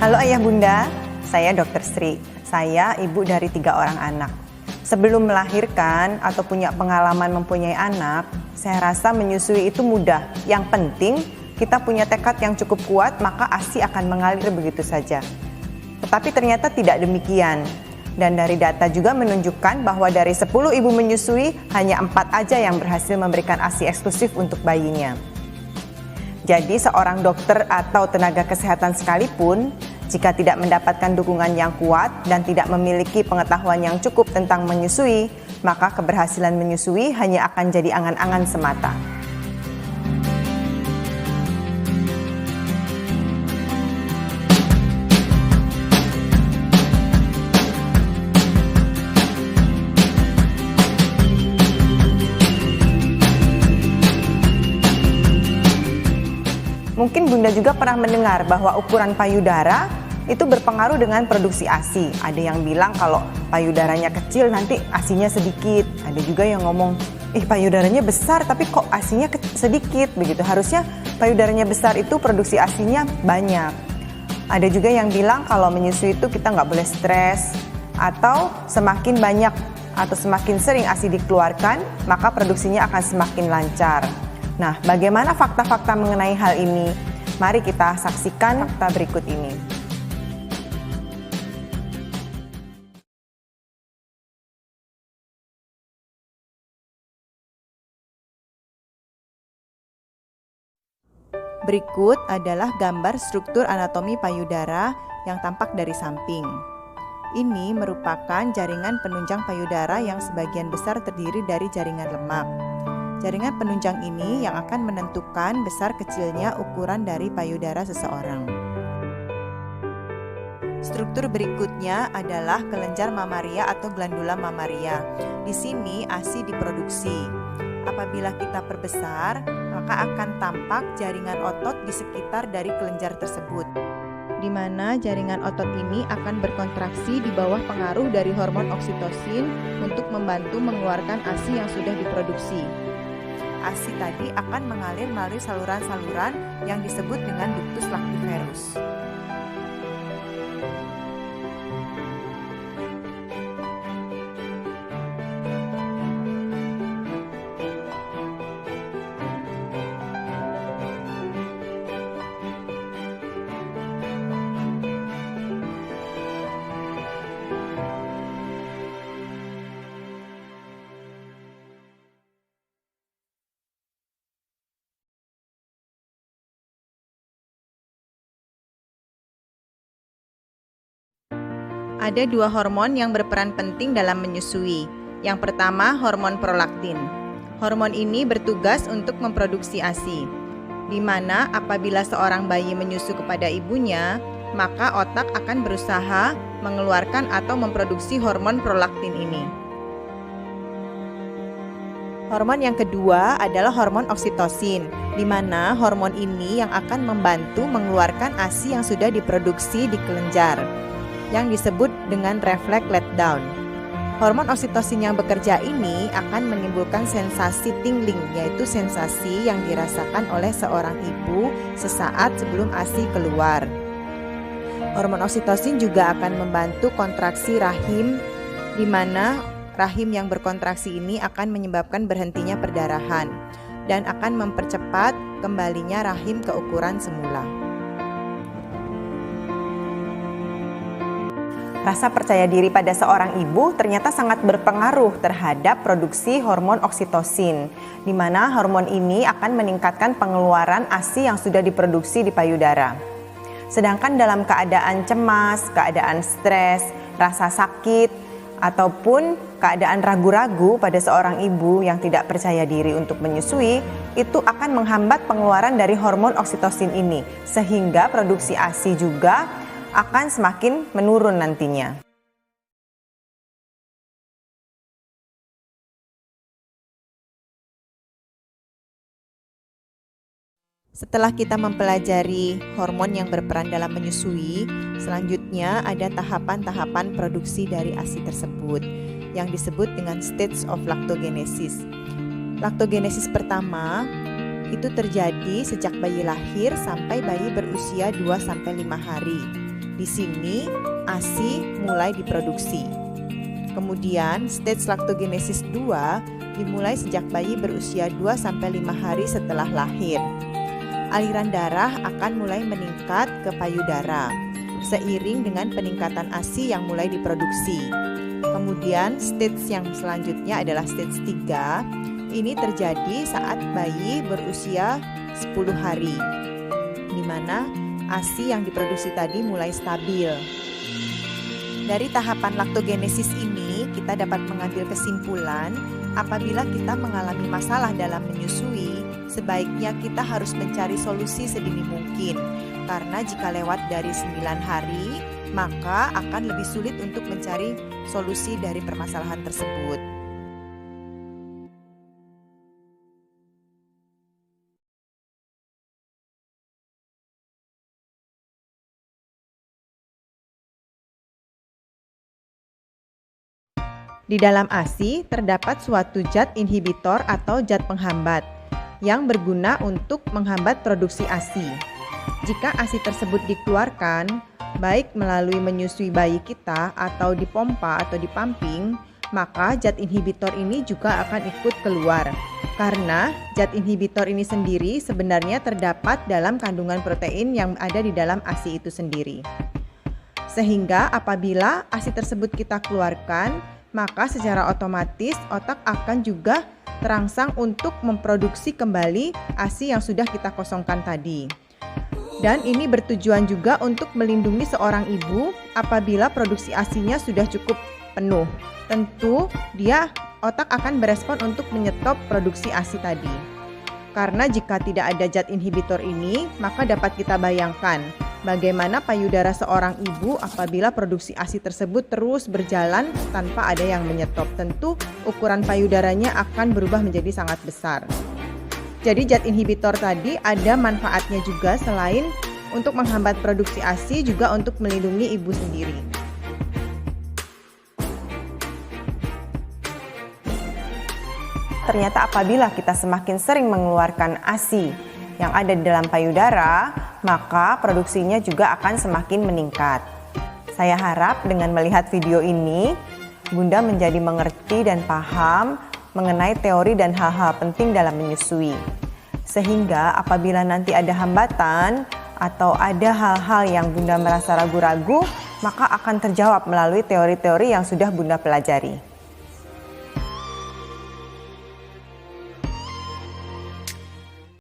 Halo Ayah Bunda, saya Dr. Sri. Saya ibu dari 3 orang anak. Sebelum melahirkan atau punya pengalaman mempunyai anak, saya rasa menyusui itu mudah. Yang penting kita punya tekad yang cukup kuat, maka ASI akan mengalir begitu saja. Tetapi ternyata tidak demikian. Dan dari data juga menunjukkan bahwa dari 10 ibu menyusui, hanya 4 aja yang berhasil memberikan ASI eksklusif untuk bayinya. Jadi seorang dokter atau tenaga kesehatan sekalipun, jika tidak mendapatkan dukungan yang kuat dan tidak memiliki pengetahuan yang cukup tentang menyusui, maka keberhasilan menyusui hanya akan jadi angan-angan semata. Mungkin Bunda juga pernah mendengar bahwa ukuran payudara itu berpengaruh dengan produksi ASI. Ada yang bilang kalau payudaranya kecil nanti ASInya sedikit. Ada juga yang ngomong, payudaranya besar tapi kok ASInya sedikit begitu. Harusnya payudaranya besar itu produksi ASInya banyak. Ada juga yang bilang kalau menyusui itu kita nggak boleh stres, atau semakin banyak atau semakin sering ASI dikeluarkan, maka produksinya akan semakin lancar. Nah, bagaimana fakta-fakta mengenai hal ini? Mari kita saksikan fakta berikut ini. Berikut adalah gambar struktur anatomi payudara yang tampak dari samping. Ini merupakan jaringan penunjang payudara yang sebagian besar terdiri dari jaringan lemak. Jaringan penunjang ini yang akan menentukan besar kecilnya ukuran dari payudara seseorang. Struktur berikutnya adalah kelenjar mamaria atau glandula mamaria. Di sini ASI diproduksi. Apabila kita perbesar, maka akan tampak jaringan otot di sekitar dari kelenjar tersebut, di mana jaringan otot ini akan berkontraksi di bawah pengaruh dari hormon oksitosin untuk membantu mengeluarkan ASI yang sudah diproduksi. ASI tadi akan mengalir melalui saluran-saluran yang disebut dengan ductus lactiferus. Ada 2 hormon yang berperan penting dalam menyusui. Yang pertama, hormon prolaktin. Hormon ini bertugas untuk memproduksi ASI, di mana apabila seorang bayi menyusu kepada ibunya, maka otak akan berusaha mengeluarkan atau memproduksi hormon prolaktin ini. Hormon yang kedua adalah hormon oksitosin, di mana hormon ini yang akan membantu mengeluarkan ASI yang sudah diproduksi di kelenjar, yang disebut dengan refleks letdown. Hormon oksitosin yang bekerja ini akan menimbulkan sensasi tingling, yaitu sensasi yang dirasakan oleh seorang ibu sesaat sebelum ASI keluar. Hormon oksitosin juga akan membantu kontraksi rahim, di mana rahim yang berkontraksi ini akan menyebabkan berhentinya perdarahan dan akan mempercepat kembalinya rahim ke ukuran semula. Rasa percaya diri pada seorang ibu ternyata sangat berpengaruh terhadap produksi hormon oksitosin, di mana hormon ini akan meningkatkan pengeluaran ASI yang sudah diproduksi di payudara. Sedangkan dalam keadaan cemas, keadaan stres, rasa sakit, ataupun keadaan ragu-ragu pada seorang ibu yang tidak percaya diri untuk menyusui, itu akan menghambat pengeluaran dari hormon oksitosin ini, sehingga produksi ASI juga akan semakin menurun nantinya. Setelah kita mempelajari hormon yang berperan dalam menyusui, selanjutnya ada tahapan-tahapan produksi dari ASI tersebut yang disebut dengan stage of lactogenesis. Lactogenesis pertama itu terjadi sejak bayi lahir sampai bayi berusia 2-5 hari, Di sini ASI mulai diproduksi. Kemudian stage laktogenesis 2 dimulai sejak bayi berusia 2-5 hari setelah lahir. Aliran darah akan mulai meningkat ke payudara seiring dengan peningkatan ASI yang mulai diproduksi. Kemudian stage yang selanjutnya adalah stage 3. Ini terjadi saat bayi berusia 10 hari, di mana ASI yang diproduksi tadi mulai stabil. Dari tahapan laktogenesis ini, kita dapat mengambil kesimpulan apabila kita mengalami masalah dalam menyusui, sebaiknya kita harus mencari solusi sedini mungkin. Karena jika lewat dari 9 hari, maka akan lebih sulit untuk mencari solusi dari permasalahan tersebut. Di dalam ASI terdapat suatu zat inhibitor atau zat penghambat yang berguna untuk menghambat produksi ASI. Jika ASI tersebut dikeluarkan, baik melalui menyusui bayi kita atau dipompa atau dipumping, maka zat inhibitor ini juga akan ikut keluar. Karena zat inhibitor ini sendiri sebenarnya terdapat dalam kandungan protein yang ada di dalam ASI itu sendiri. Sehingga apabila ASI tersebut kita keluarkan, maka secara otomatis otak akan juga terangsang untuk memproduksi kembali ASI yang sudah kita kosongkan tadi. Dan ini bertujuan juga untuk melindungi seorang ibu apabila produksi ASI-nya sudah cukup penuh. Tentu otak akan berespon untuk menyetop produksi ASI tadi. Karena jika tidak ada zat inhibitor ini, maka dapat kita bayangkan bagaimana payudara seorang ibu apabila produksi ASI tersebut terus berjalan tanpa ada yang menyetop. Tentu ukuran payudaranya akan berubah menjadi sangat besar. Jadi zat inhibitor tadi ada manfaatnya juga selain untuk menghambat produksi ASI, juga untuk melindungi ibu sendiri. Ternyata apabila kita semakin sering mengeluarkan ASI yang ada di dalam payudara, maka produksinya juga akan semakin meningkat. Saya harap dengan melihat video ini, Bunda menjadi mengerti dan paham mengenai teori dan hal-hal penting dalam menyusui. Sehingga apabila nanti ada hambatan atau ada hal-hal yang Bunda merasa ragu-ragu, maka akan terjawab melalui teori-teori yang sudah Bunda pelajari.